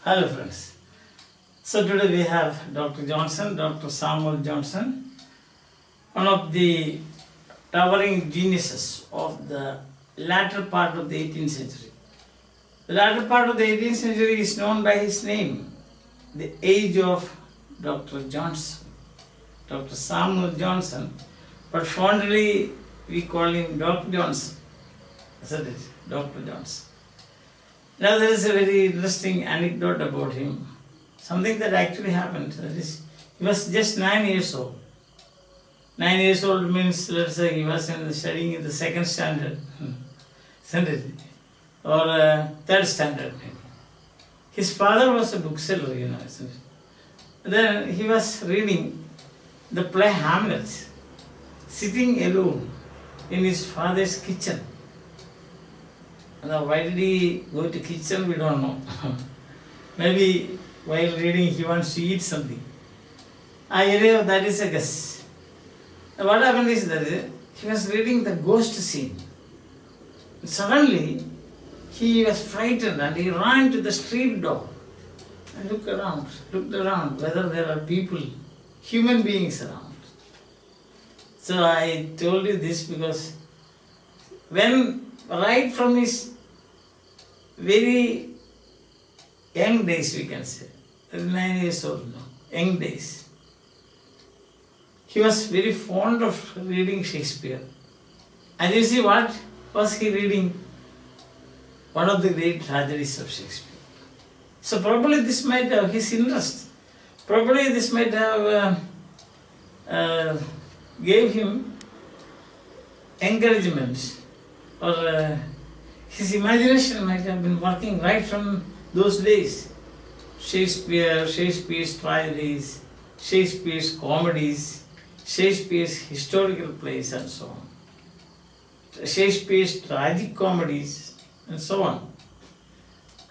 Hello friends. So today we have Dr. Johnson, Dr. Samuel Johnson, one of the towering geniuses of the latter part of the 18th century. The latter part of the 18th century is known by his name, the age of Dr. Johnson, Dr. Samuel Johnson, but fondly we call him Dr. Johnson, isn't it? Dr. Johnson. Now there is a very interesting anecdote about him, something that actually happened. That is, he was just 9 years old. 9 years old means, let's say, he was studying in the second standard, isn't it? Or third standard maybe. His father was a bookseller, isn't it? Then he was reading the play Hamlet, sitting alone in his father's kitchen. Now, why did he go to kitchen? We don't know. Maybe while reading he wants to eat something. Anyway, that is a guess. What happened is that he was reading the ghost scene. Suddenly, he was frightened and he ran to the street door and looked around whether there are people, human beings around. So I told you this because right from his very young days, we can say, 9 years old now, young days, he was very fond of reading Shakespeare. And you see, what was he reading? One of the great tragedies of Shakespeare. So probably this might have his interest. Probably this might have gave him encouragement, or his imagination might have been working right from those days. Shakespeare's tragedies, Shakespeare's comedies, Shakespeare's historical plays and so on. Shakespeare's tragic comedies and so on.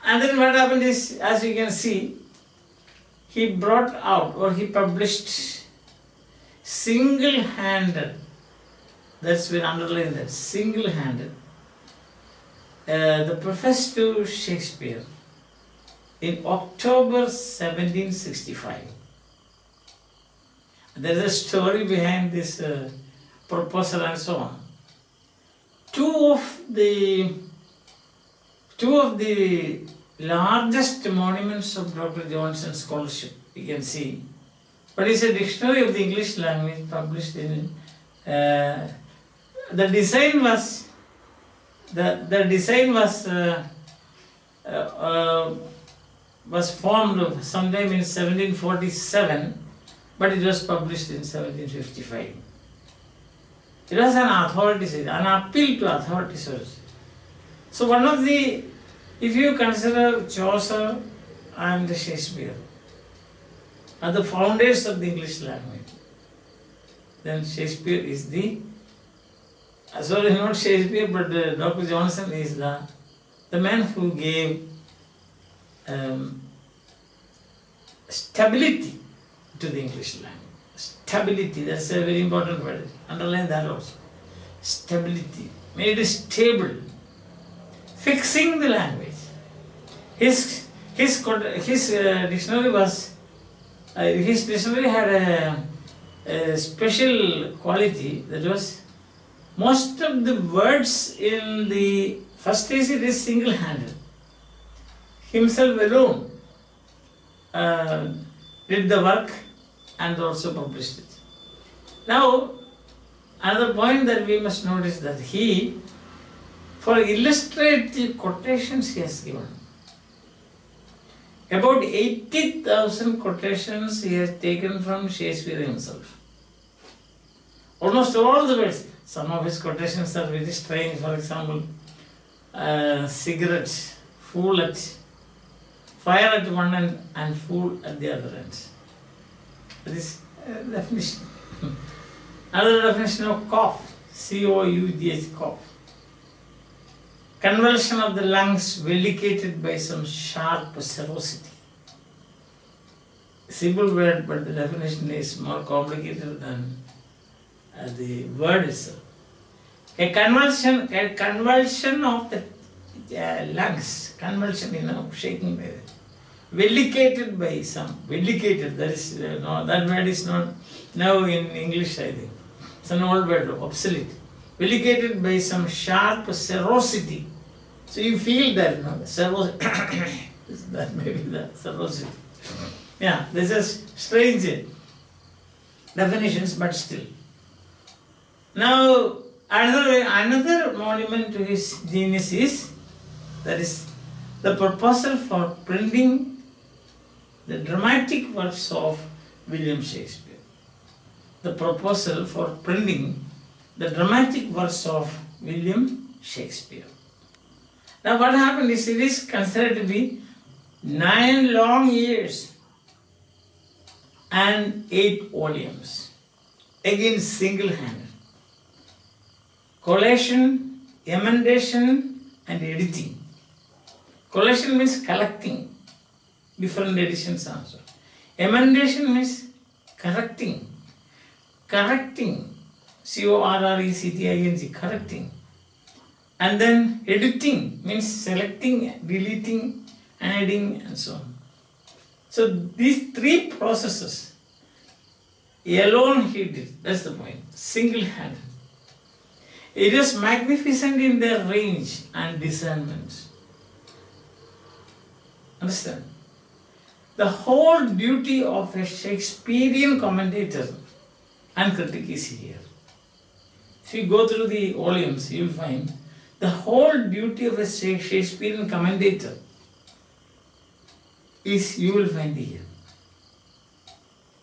And then what happened is, as you can see, he brought out, or he published, single-handed, that's been underlined, that single-handed, the Preface to Shakespeare in October 1765. There is a story behind this proposal and so on. Two of the largest monuments of Dr. Johnson's scholarship, you can see. But it's a dictionary of the English language published in, the design was formed sometime in 1747, but it was published in 1755. It was an authority, an appeal to authorities. So one of the, if you consider Chaucer and Shakespeare are the founders of the English language, then Shakespeare is the, sorry, not Shakespeare, but Dr. Johnson is the man who gave stability to the English language. Stability, that's a very important word. Underline that also. Stability, made it stable, fixing the language. His dictionary was, his dictionary had a special quality, that was, most of the words in the first case it is single-handed. Himself alone did the work and also published it. Now, another point that we must notice that he, for illustrative quotations he has given, about 80,000 quotations he has taken from Shakespeare himself. Almost all the words. Some of his quotations are very strange. For example, cigarette, fool at, fire at one end and fool at the other end. That is definition. Another definition of cough, C-O-U-G-H, cough. Convulsion of the lungs vilicated by some sharp ferocity. Simple word, but the definition is more complicated than the word itself. A convulsion of the lungs, convulsion, shaking by it. vindicated by some. Vindicated, that is, no, that word is not now in English, I think. It's an old word, obsolete. Vindicated by some sharp serosity. So you feel that, no? Serosity. That may be the serosity. Yeah, this is strange definitions, but still. Now, another monument to his genius is, that is, the proposal for printing the dramatic works of William Shakespeare. The proposal for printing the dramatic works of William Shakespeare. Now what happened is, it is considered to be 9 long years and 8 volumes. Again, single-handed. Collation, emendation and editing. Collation means collecting different editions also. Emendation means correcting. Correcting. C-O-R-R-E-C-T-I-N-G. Correcting. And then editing means selecting, deleting, adding and so on. So these 3 processes alone he did. That's the point. Single-handed. It is magnificent in their range and discernment. Understand? The whole duty of a Shakespearean commentator and critic is here. If you go through the volumes, you will find the whole duty of a Shakespearean commentator is, you will find here.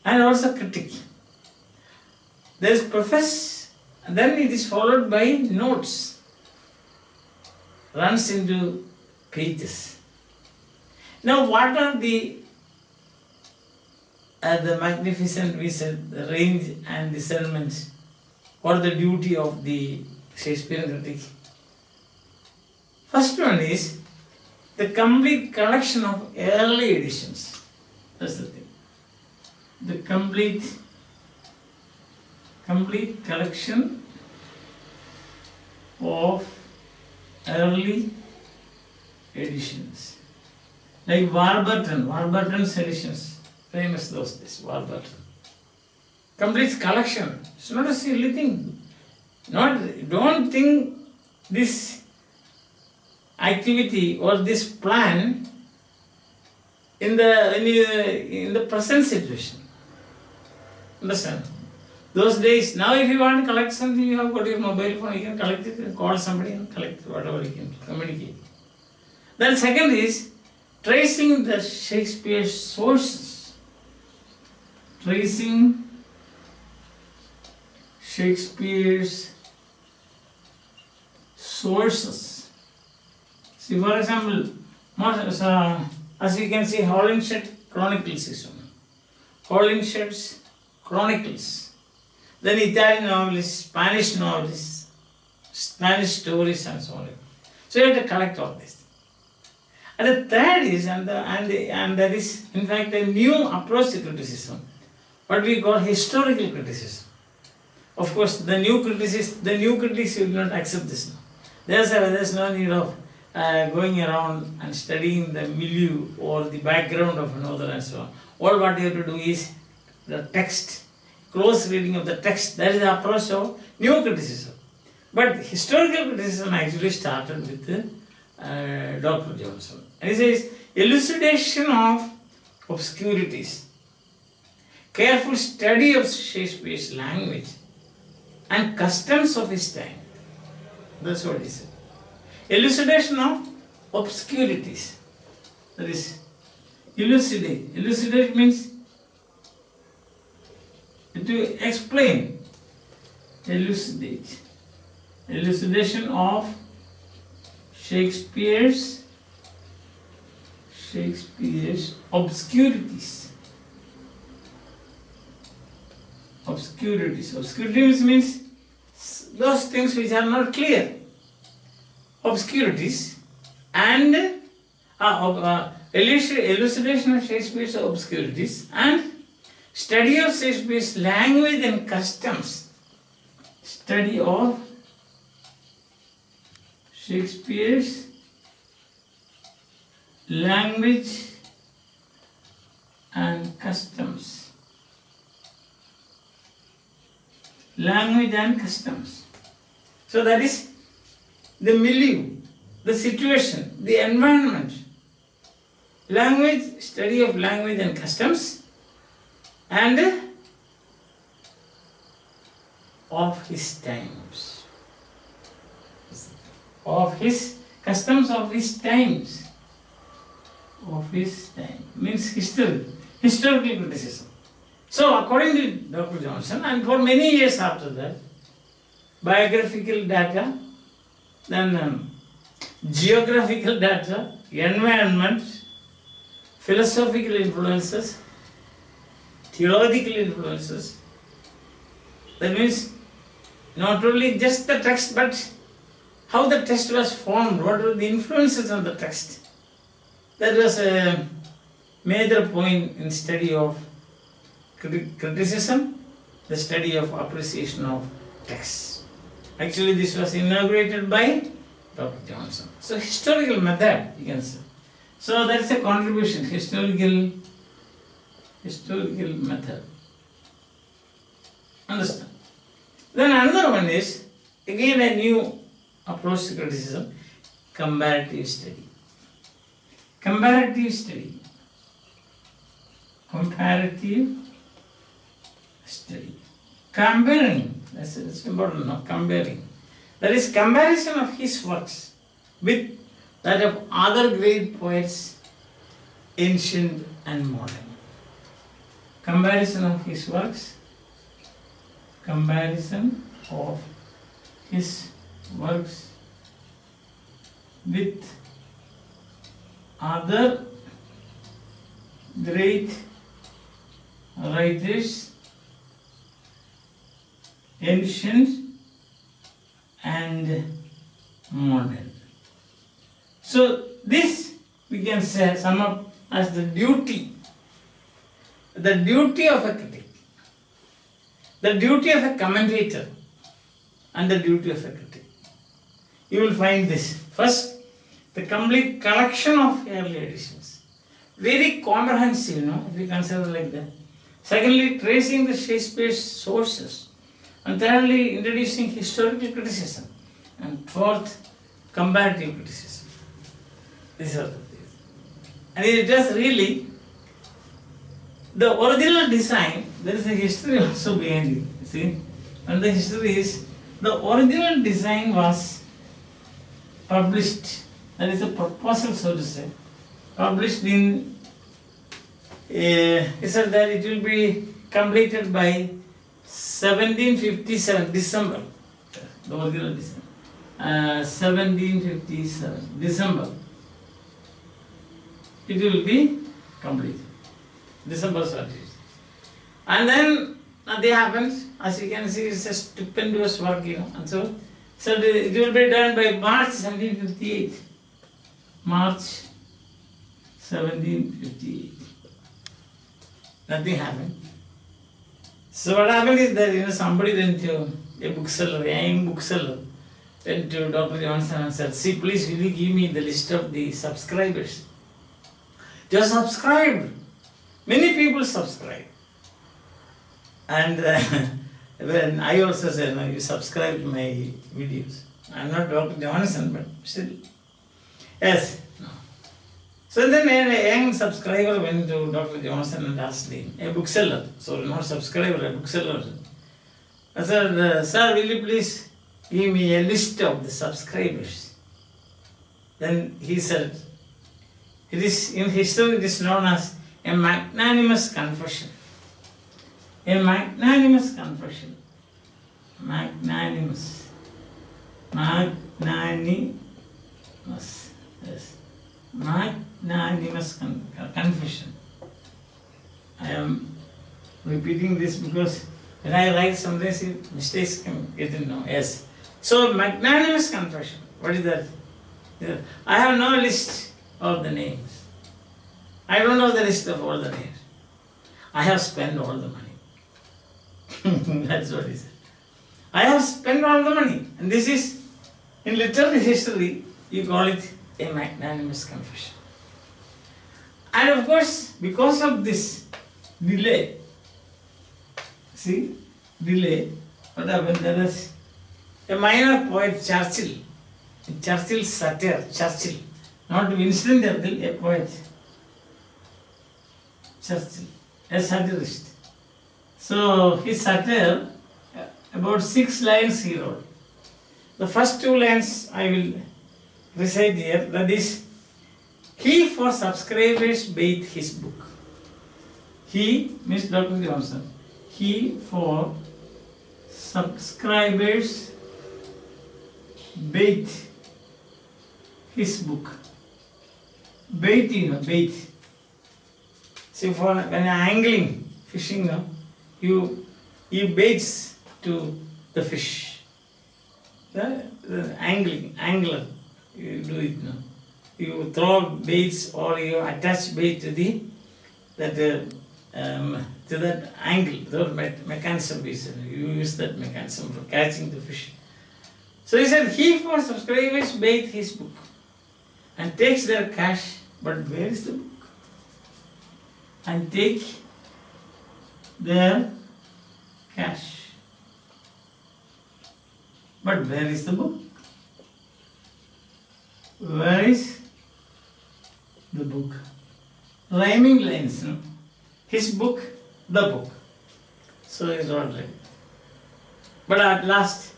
And also critic. There is preface, and then it is followed by notes. Runs into pages. Now what are the magnificent, we said, the range and discernment, or the duty of the Shakespearean critic? First one is the complete collection of early editions. That's the thing. The complete collection of early editions. Like Warburton's editions, famous those days, Warburton. Complete collection. It's not a silly thing. Don't think this activity or this plan in the present situation. Understand? Those days, now if you want to collect something, you have got your mobile phone, you can collect it and call somebody and collect whatever you can communicate. Then second is tracing the Shakespeare's sources. Tracing Shakespeare's sources. See, for example, as you can see, Holinshed Chronicles is one. Holinshed's Chronicles. Then Italian novelists, Spanish novelists, Spanish stories and so on. So you have to collect all this. And the third is, and that is in fact a new approach to criticism, what we call historical criticism. Of course, the new critics will not accept this now. There's no need of going around and studying the milieu or the background of another and so on. All what you have to do is the text, close reading of the text. That is the approach of new criticism. But historical criticism actually started with Dr. Johnson. And he says, elucidation of obscurities, careful study of Shakespeare's language and customs of his time. That's what he said. Elucidation of obscurities. That is, elucidate. Elucidate means to explain. Elucidate. Elucidation of Shakespeare's obscurities. Obscurities means those things which are not clear. Obscurities and elucidation of Shakespeare's obscurities and study of Shakespeare's language and customs. Study of Shakespeare's language customs. Language and customs. So that is the milieu, the situation, the environment. Language, study of language and customs, and of his times. Of his customs of his times. Of his time. Means history. Historical criticism. So according to Dr. Johnson, and for many years after that, biographical data, then geographical data, environment, philosophical influences, theological influences. That means not only just the text, but how the text was formed, what were the influences on the text. That was a major point in study of criticism, the study of appreciation of texts. Actually, this was inaugurated by Dr. Johnson. So, historical method, you can say. So, that's a contribution, historical method. Understand? Then another one is, again a new approach to criticism, comparative study. Comparative study. Comparative study. Comparing, that's important now, comparing. That is comparison of his works with that of other great poets, ancient and modern. Comparison of his works, comparison of his works with other great writers, ancient and modern. So this we can say sum up as the duty of a critic, the duty of a commentator, and the duty of a critic. You will find this. First, the complete collection of early editions. Very comprehensive, if you consider like that. Secondly, tracing the Shakespeare's sources. And thirdly, introducing historical criticism. And fourth, comparative criticism. These are the things. And it is really the original design, there is a history also behind it. See? And the history is, the original design was published, that is a proposal, so to say, published in, he said that it will be completed by 1757, December, the original design, 1757, December, it will be completed, December 30th. And then nothing happens, as you can see, it's a stupendous work, and so it will be done by March 1758. March 1758. Nothing happened. So what happened is that somebody went to a bookseller, a young bookseller, went to Dr. Johnson and said, "See, please will you give me the list of the subscribers?" They are subscribed. Many people subscribe. And when I also said, "No, you subscribe to my videos." I am not Dr. Johnson, but still. Yes. No. So then a young subscriber went to Dr. Johnson and asked him, a bookseller, so not subscriber, a bookseller. I said, "Sir, will you please give me a list of the subscribers?" Then he said, it is in history it is known as a magnanimous confession. A magnanimous confession. Magnanimous. Magnanimous. Yes. Magnanimous confession. I am repeating this because when I write sometimes mistakes can get in now. Yes. So magnanimous confession. What is that? I have no list of the names. I don't know the list of all the names. I have spent all the money. That's what he said. I have spent all the money. And this is, in literary history, you call it a magnanimous confession. And of course, because of this, delay. See, delay. What happened? There is a minor poet, Churchill. Churchill's satire, Churchill. Not Winston Churchill, a poet. Churchill, a satirist. So his satire, about 6 lines he wrote. The first 2 lines I will recite here. That is, he for subscribers bait his book. He means Dr. Johnson. He for subscribers bait his book. Bait, bait. See, for when angling, fishing, you baits to the fish. The angler, you do it now. You throw baits or you attach bait to that angle, the mechanism is. You use that mechanism for catching the fish. So he said, he for subscribers bait his book and takes their cash, but where is the book? And take their cash. But where is the book? Where is the book? Rhyming lines, no? His book, the book. So it's not right. But at last,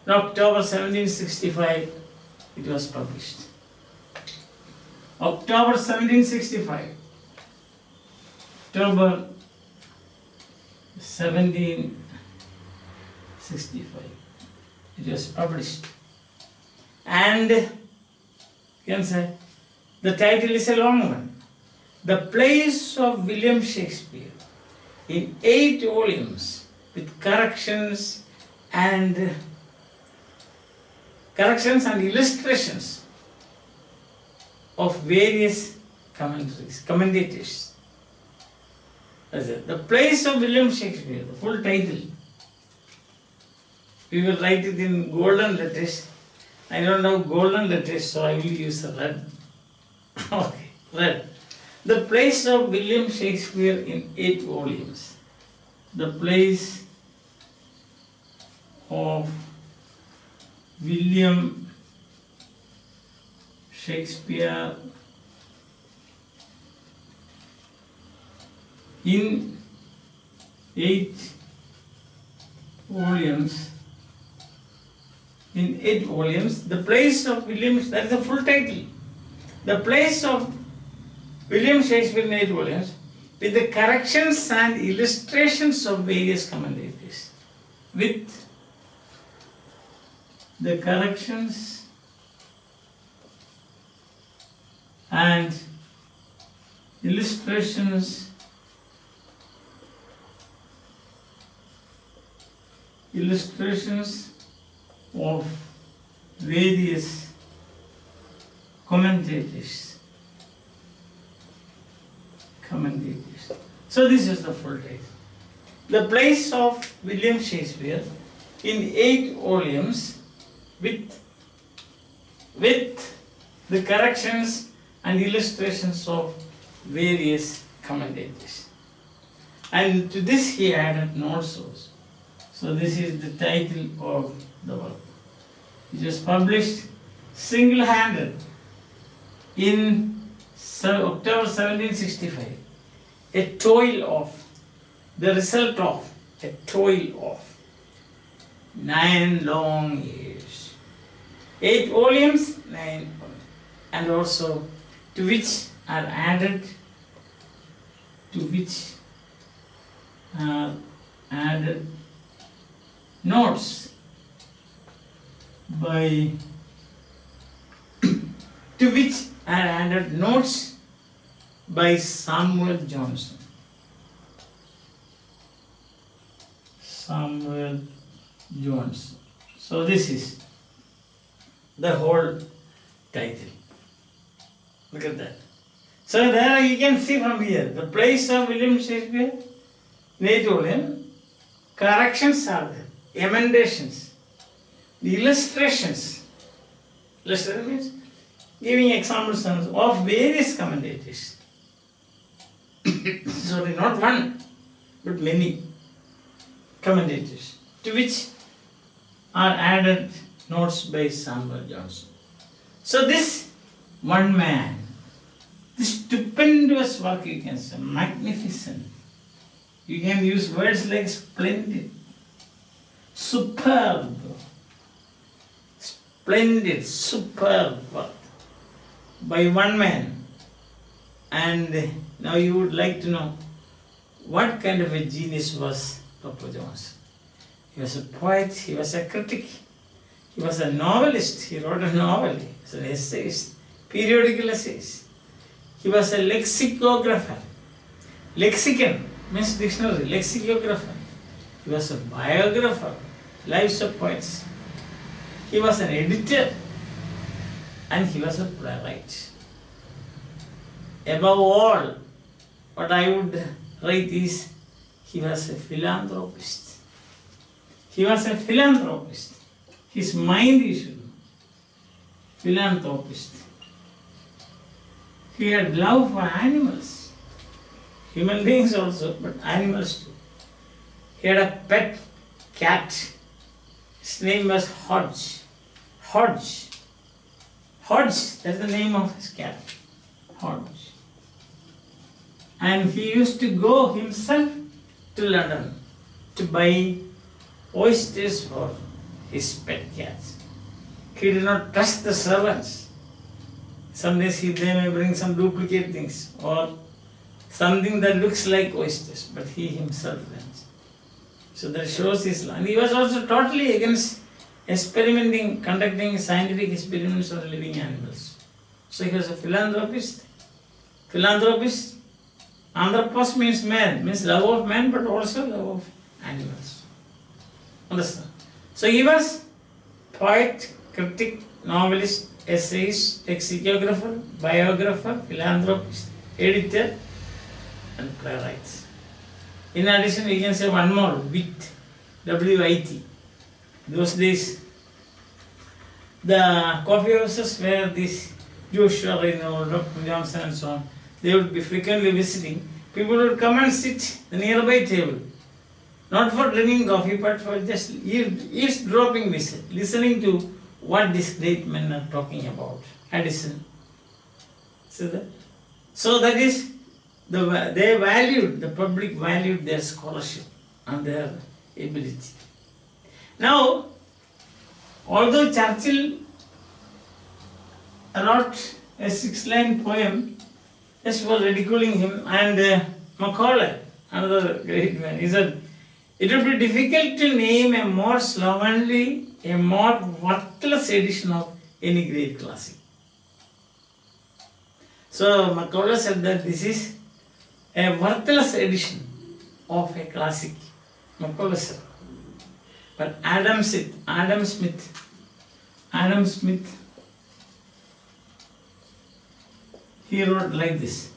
in October 1765, it was published. October 1765. October 1765. It was published. And you can say the title is a long one. The Plays of William Shakespeare in 8 volumes with corrections and illustrations of various commentators. That's it. The Plays of William Shakespeare, the full title. We will write it in golden letters. I don't know golden letters, so I will use a red. Okay, red. The Plays of William Shakespeare in 8 volumes. The Plays of William Shakespeare in 8 volumes. In 8 volumes, the Plays of William, that is the full title. The Plays of William Shakespeare in 8 volumes with the corrections and illustrations of various commentators. With the corrections and illustrations of various commentators. So this is the full title. The Plays of William Shakespeare in 8 volumes with the corrections and illustrations of various commentators. And to this he added notes also. So this is the title of the work. It was published single-handed in October 1765. The result of a toil of 9 long years. 8 volumes, 9 volumes. And also to which are added notes by by Samuel Johnson. So this is the whole title. Look at that. So there you can see from here the Plays of William Shakespeare, 8 volumes. Corrections are there, emendations, the illustrations. Illustration means giving examples of various commentators. sorry, not one, but many commentators, to which are added notes by Samuel Johnson. So this one man, this stupendous work, you can say, magnificent. You can use words like splendid, superb, splendid, superb work by one man. And now you would like to know what kind of a genius was Dr. Johnson. He was a poet, he was a critic, he was a novelist, he wrote a novel, he was an essayist, periodical essays. He was a lexicographer. Lexicon means dictionary, lexicographer. He was a biographer, lives of poets. He was an editor and he was a playwright. Above all, what I would write is, he was a philanthropist. He was a philanthropist. His mind is philanthropist. He had love for animals, human beings also, but animals too. He had a pet cat. His name was Hodge. Hodge. Hodge, that's the name of his cat. Hodge. And he used to go himself to London to buy oysters for his pet cats. He did not trust the servants. Some days they may bring some duplicate things or something that looks like oysters, but he himself went. So that shows his love. And he was also totally against conducting scientific experiments on living animals. So he was a philanthropist. Philanthropist, anthropos means man, means love of man, but also love of animals. Understand? So he was poet, critic, novelist, essayist, lexicographer, biographer, philanthropist, editor, and playwright. In addition, we can say one more, wit, W-I-T. Those days, the coffee houses where this Joshua Reynolds, Dr. Johnson and so on, they would be frequently visiting. People would come and sit at the nearby table. Not for drinking coffee, but for just eavesdropping, listening to what these great men are talking about. Addison. See that? So that is, the public valued their scholarship and their ability. Now, although Churchill wrote a 6-line poem just for ridiculing him, and Macaulay, another great man, he said, it would be difficult to name a more slovenly, a more worthless edition of any great classic. So Macaulay said that this is a worthless edition of a classic. Macaulay said. But Adam Smith, he wrote like this.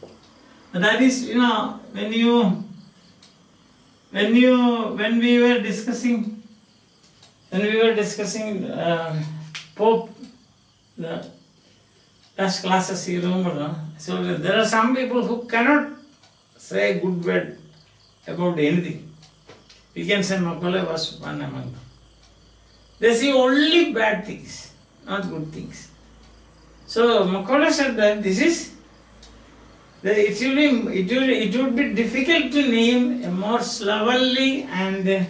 That is, when we were discussing Pope, the last classes, you remember, no? So there are some people who cannot say a good word about anything. We can say Macaulay was one among them. They see only bad things, not good things. So Macaulay said that it would be difficult to name a more slovenly and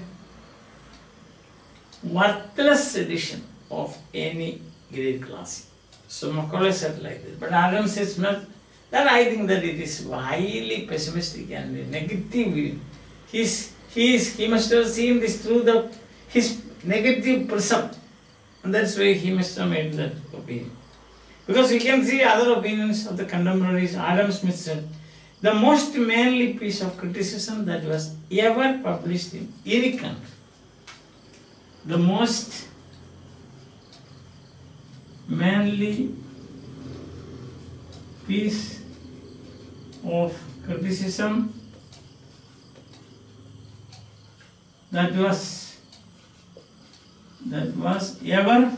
worthless edition of any great classic. So Macaulay said like this. But Adam says not that. I think that it is highly pessimistic and negative. He must have seen this through his negative prism, and that's why he must have made that opinion. Because we can see other opinions of the contemporaries. Adam Smith said, the most manly piece of criticism that was ever published in any country. The most manly piece of criticism that was ever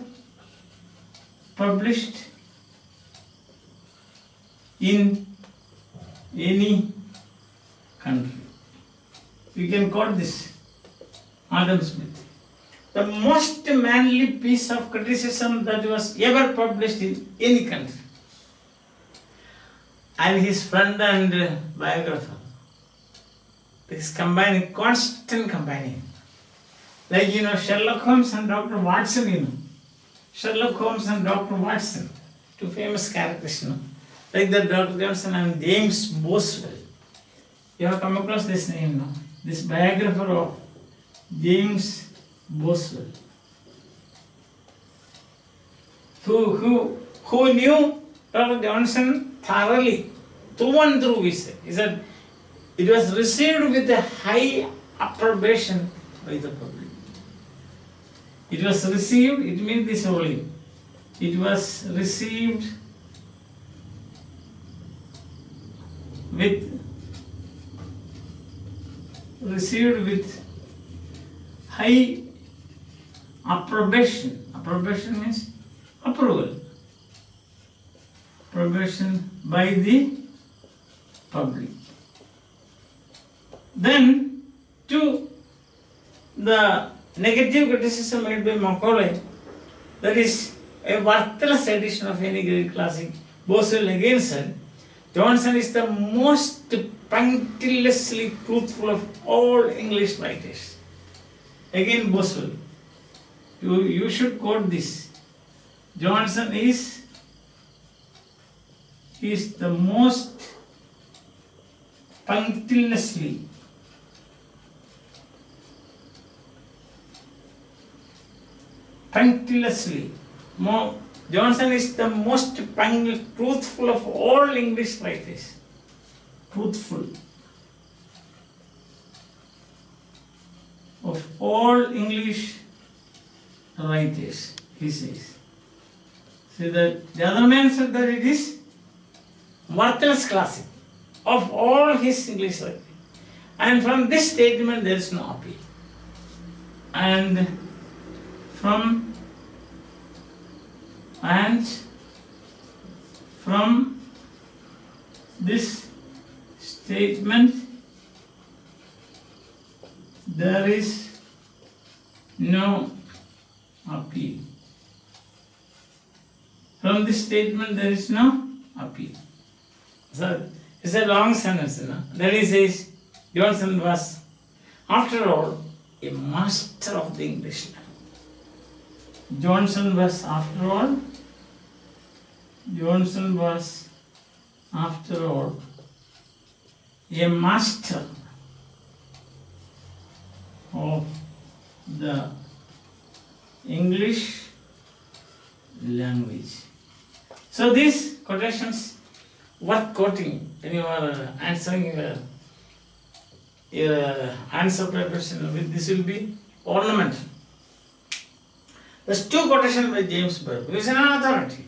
published in any country. We can quote this, Adam Smith. The most manly piece of criticism that was ever published in any country. And his friend and biographer. This combining, constant combining. Like, Sherlock Holmes and Dr. Watson, Sherlock Holmes and Dr. Watson, two famous characters, like the Dr. Johnson and James Boswell. You have come across this name, no? This biographer of James Boswell, who knew Dr. Johnson thoroughly, through and through, he said it was received with a high approbation by the public. It was received, it means this only. It was received with high approbation. Approbation means approval. Approbation by the public. Then, to the negative criticism made by Macaulay, that is a worthless edition of any great classic. Boswell again said, Johnson is the most punctiliously truthful of all English writers. Again Boswell, you should quote this. Johnson is the most punctiliously Johnson is the most truthful of all English writers. Truthful. Of all English writers, he says. See that the other man said that it is worthless classic of all his English writers. And from this statement there is no appeal. And from this statement there is no appeal. From this statement there is no appeal. So it's a long sentence, Then he says Johnson was, after all, a master of the English language. Johnson was, after all, a master of the English language. So these quotations worth quoting when you are answering your answer papers. With this will be ornamental. There's two quotations by James Burke, who is an authority.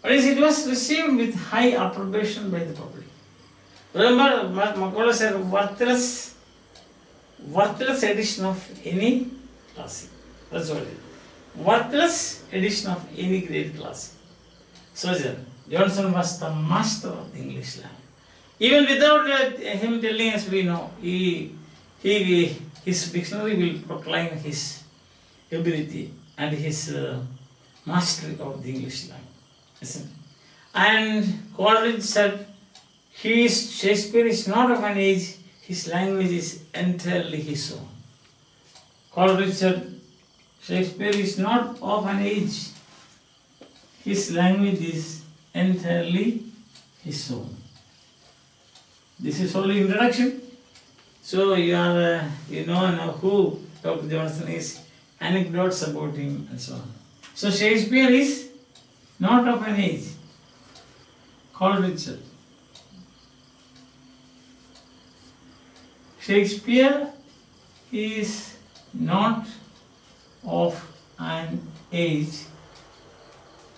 But it was received with high approbation by the public. Remember, Macaulay said, worthless edition of any classic. That's what it is. Worthless edition of any great classic. So Johnson was the master of the English language. Even without him telling us, we know, his dictionary will proclaim his ability and his mastery of the English language. Listen. And Coleridge said, Shakespeare is not of an age, his language is entirely his own. Coleridge said, Shakespeare is not of an age, his language is entirely his own. This is only introduction. So you know now who Dr. Johnson is, anecdotes about him and so on. So Shakespeare is not of an age. Coleridge said. Shakespeare is not of an age.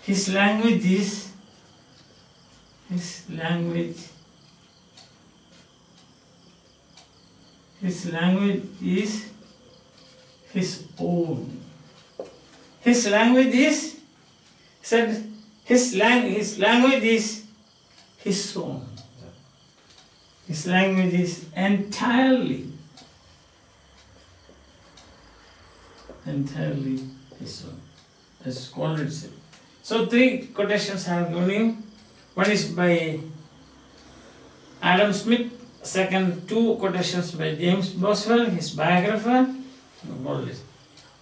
His language is his language is his own. His language is, his language is his own. His language is entirely his own. That's called itself. So 3 quotations I have given you. One is by Adam Smith. Second, 2 quotations by James Boswell, his biographer.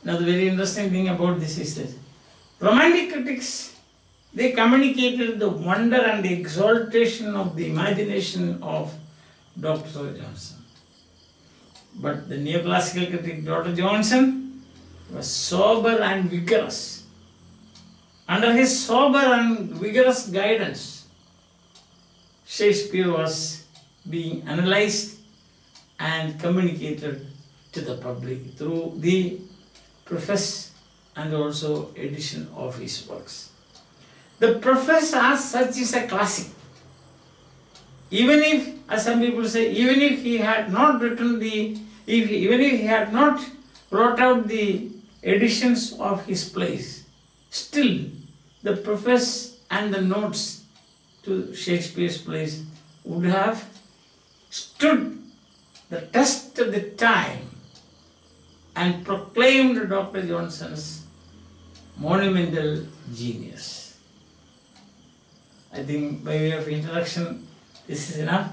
Now the very interesting thing about this is that Romantic critics, they communicated the wonder and the exaltation of the imagination of Dr. Johnson. But the neoclassical critic Dr. Johnson was sober and vigorous. Under his sober and vigorous guidance, Shakespeare was being analyzed and communicated to the public through the Preface and also edition of his works. The Preface as such is a classic. Even if, as some people say, even if he had not written even if he had not brought out the editions of his plays, still the Preface and the notes to Shakespeare's plays would have stood the test of the time and proclaimed Dr. Johnson's monumental genius. I think by way of introduction, this is enough.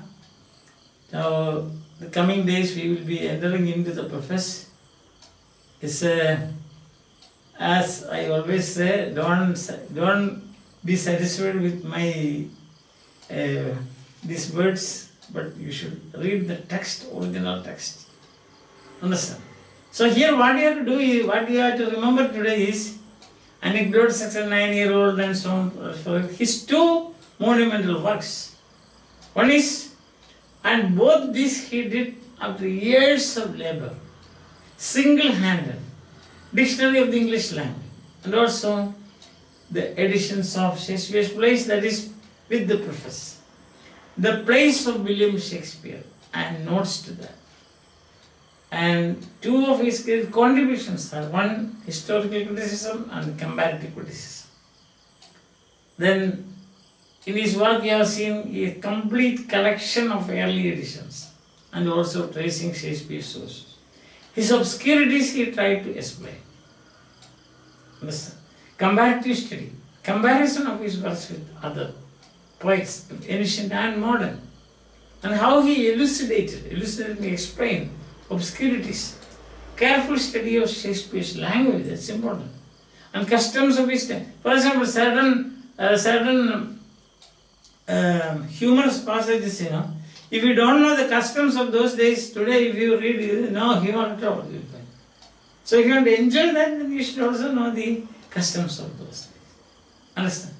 Now, the coming days we will be entering into the Preface. It's as I always say, don't be satisfied with my these words, but you should read the text, original text. Understand? So here what you have to do is, what you have to remember today is Anecdotes, 9-year-old and so on, his 2 monumental works. One is, and both these he did after years of labor, single-handed, Dictionary of the English Language, and also the editions of Shakespeare's plays, that is with the Preface, the plays of William Shakespeare and notes to that. And 2 of his contributions are, one, historical criticism and comparative criticism. Then in his work you have seen a complete collection of early editions and also tracing Shakespeare's sources. His obscurities he tried to explain. Understand? Comparative study, comparison of his works with other poets, ancient and modern, and how he elucidated and explained obscurities. Careful study of Shakespeare's language, that's important. And customs of his time. For example, certain humorous passages, if you don't know the customs of those days, today if you read, you know humor at all. So if you want to enjoy that, then you should also know the customs of those days. Understand?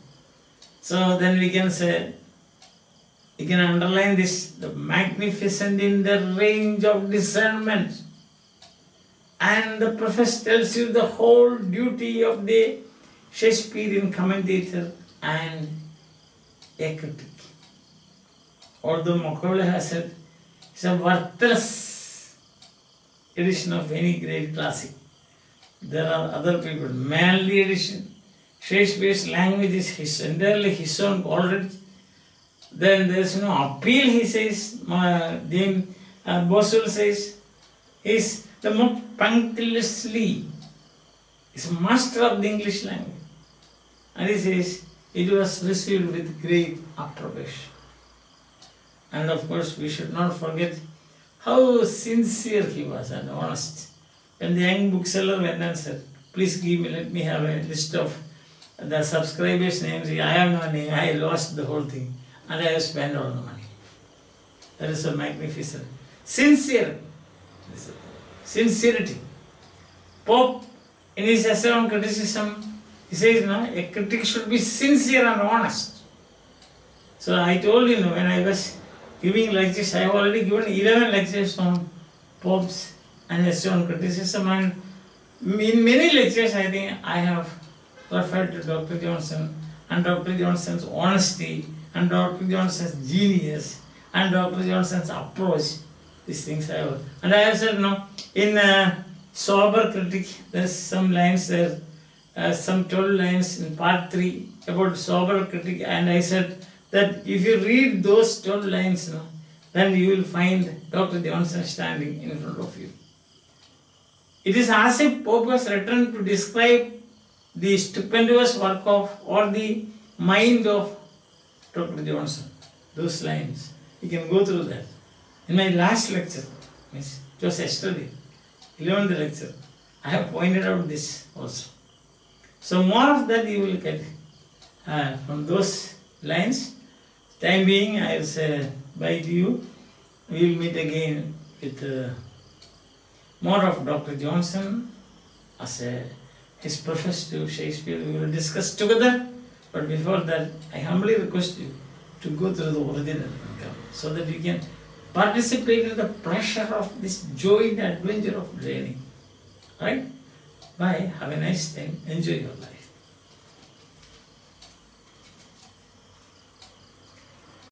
So then we can say, you can underline this, the magnificent in the range of discernment. And the Preface tells you the whole duty of the Shakespearean commentator and a critic. Although MACAULAY has said it's a worthless edition of any great classic, there are other people. Manly edition, Shakespeare's language is entirely his own already. Then there is no appeal, he says. Boswell says, is the most punctiliously is master of the English language. And he says, it was received with great approbation. And of course, we should not forget how sincere he was and honest. When the young bookseller went and said, please let me have a list of the subscribers' names. I have no name, I lost the whole thing. And I have spent all the money. That is a magnificent. Sincerity. Pope, in his essay on criticism, he says, a critic should be sincere and honest. So I told you, when I was giving lectures, I have already given 11 lectures on Pope's and essay on criticism, and in many lectures I think I have referred to Dr. Johnson and Dr. Johnson's honesty and Dr. Johnson's genius and Dr. Johnson's approach. These things I have. And I have said, in Sober Critic, there's some lines there, some 12 lines in part 3 about Sober Critic, and I said that if you read those 12 lines, then you will find Dr. Johnson standing in front of you. It is as if Pope has written to describe the stupendous work of or the mind of Dr. Johnson. Those lines. You can go through that. In my last lecture, it was yesterday, 11th lecture, I have pointed out this also. So more of that you will get from those lines. Time being, I will say bye to you. We will meet again with more of Dr. Johnson as his preface to Shakespeare. We will discuss together. But before that, I humbly request you to go through the original so that you can participate in the pleasure of this joy and adventure of learning. Right? Bye. Have a nice time. Enjoy your life.